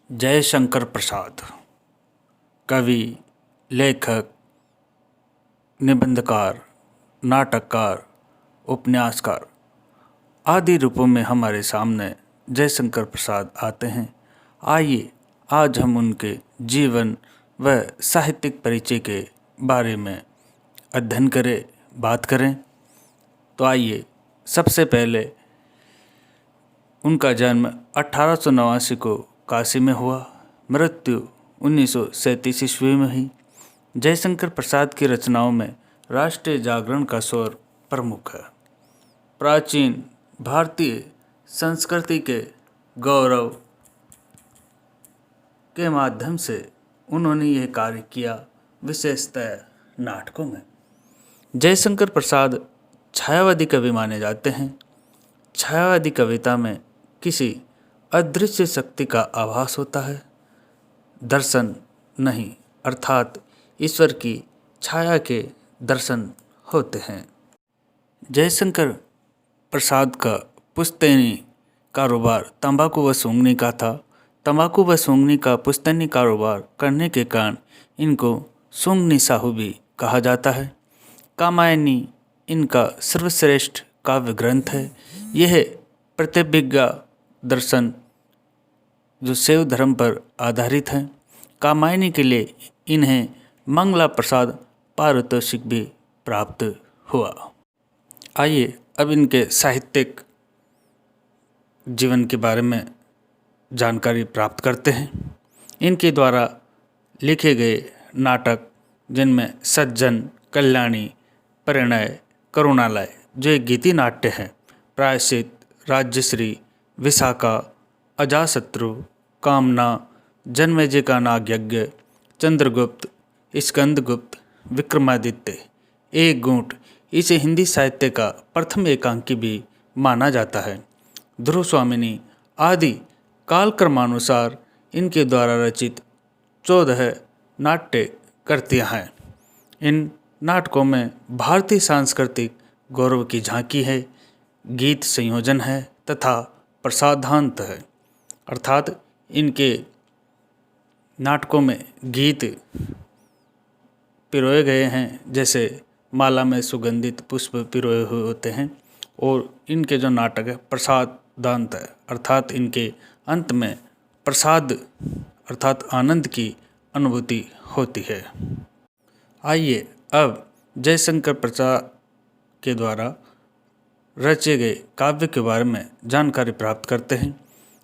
जयशंकर प्रसाद कवि, लेखक, निबंधकार, नाटककार, उपन्यासकार आदि रूपों में हमारे सामने जयशंकर प्रसाद आते हैं। आइए आज हम उनके जीवन व साहित्यिक परिचय के बारे में अध्ययन करें, बात करें। तो आइए सबसे पहले उनका जन्म 1889 को काशी में हुआ, मृत्यु 1937 ईस्वी में हुई। जयशंकर प्रसाद की रचनाओं में राष्ट्रीय जागरण का स्वर प्रमुख है। प्राचीन भारतीय संस्कृति के गौरव के माध्यम से उन्होंने यह कार्य किया, विशेषतः नाटकों में। जयशंकर प्रसाद छायावादी कवि माने जाते हैं। छायावादी कविता में किसी अदृश्य शक्ति का आभास होता है, दर्शन नहीं, अर्थात ईश्वर की छाया के दर्शन होते हैं। जयशंकर प्रसाद का पुश्तैनी कारोबार तंबाकू व सूंघने का था। तंबाकू व सूंघने का पुश्तैनी कारोबार करने के कारण इनको सूंघनी साहू भी कहा जाता है। कामायनी इनका सर्वश्रेष्ठ काव्य ग्रंथ है। यह प्रतिभिज्ञा दर्शन जो शैव धर्म पर आधारित है। कामायनी के लिए इन्हें मंगला प्रसाद पारितोषिक भी प्राप्त हुआ। आइए अब इनके साहित्यिक जीवन के बारे में जानकारी प्राप्त करते हैं। इनके द्वारा लिखे गए नाटक, जिनमें सज्जन, कल्याणी, परिणय, करुणालय जो एक गीति नाट्य है, प्रायश्चित, राज्यश्री, विशाखा, अजाशत्रु, कामना, जन्मेजय का नाग यज्ञ, चंद्रगुप्त, स्कंदगुप्त, विक्रमादित्य, एक गूंठ इसे हिंदी साहित्य का प्रथम एकांकी भी माना जाता है। ध्रुव स्वामिनी आदि कालक्रमानुसार इनके द्वारा रचित 14 नाट्य कृतियाँ हैं। इन नाटकों में भारतीय सांस्कृतिक गौरव की झांकी है, गीत संयोजन है तथा प्रसादांत है, अर्थात इनके नाटकों में गीत पिरोए गए हैं, जैसे माला में सुगंधित पुष्प पिरोए हुए होते हैं। और इनके जो नाटक है प्रसादांत है, अर्थात इनके अंत में प्रसाद अर्थात आनंद की अनुभूति होती है। आइए अब जयशंकर प्रसाद के द्वारा रचे गए काव्य के बारे में जानकारी प्राप्त करते हैं।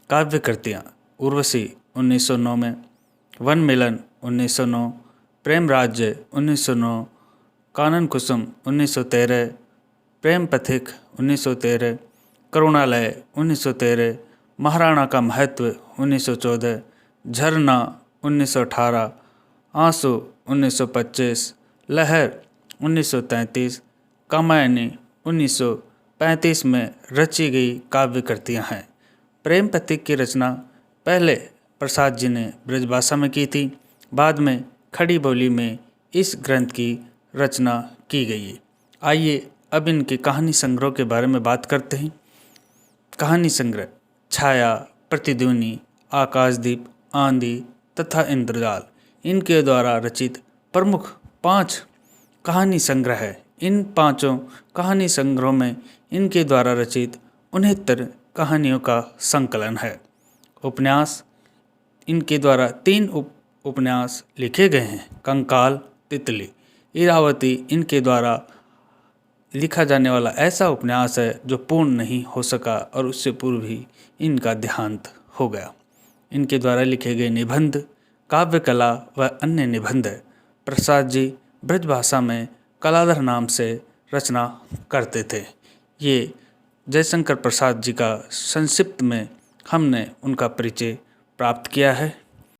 काव्य कृतियाँ: उर्वशी 1909 में, वन मिलन 1909, प्रेम राज्य 1909, कानन कुसुम 1913, प्रेम पथिक 1913, करुणालय 1913, महाराणा का महत्व 1914, झरना 1918, आंसू 1925, लहर 1933, कामायनी 1935 में रची गई काव्य कृतियाँ हैं। प्रेम पथिक की रचना पहले प्रसाद जी ने ब्रजभाषा में की थी, बाद में खड़ी बोली में इस ग्रंथ की रचना की गई है। आइए अब इनके कहानी संग्रह के बारे में बात करते हैं। कहानी संग्रह: छाया, प्रतिध्वनि, आकाशदीप, आंधी तथा इंद्रजाल इनके द्वारा रचित प्रमुख 5 कहानी संग्रह है। इन 5 कहानी संग्रहों में इनके द्वारा रचित 69 कहानियों का संकलन है। उपन्यास: इनके द्वारा 3 उपन्यास लिखे गए हैं। कंकाल, तितली, इरावती इनके द्वारा लिखा जाने वाला ऐसा उपन्यास है जो पूर्ण नहीं हो सका और उससे पूर्व ही इनका देहांत हो गया। इनके द्वारा लिखे गए निबंध, काव्य कला व अन्य निबंध प्रसाद जी ब्रजभाषा में कलाधर नाम से रचना करते थे। ये जयशंकर प्रसाद जी का संक्षिप्त में हमने उनका परिचय प्राप्त किया है।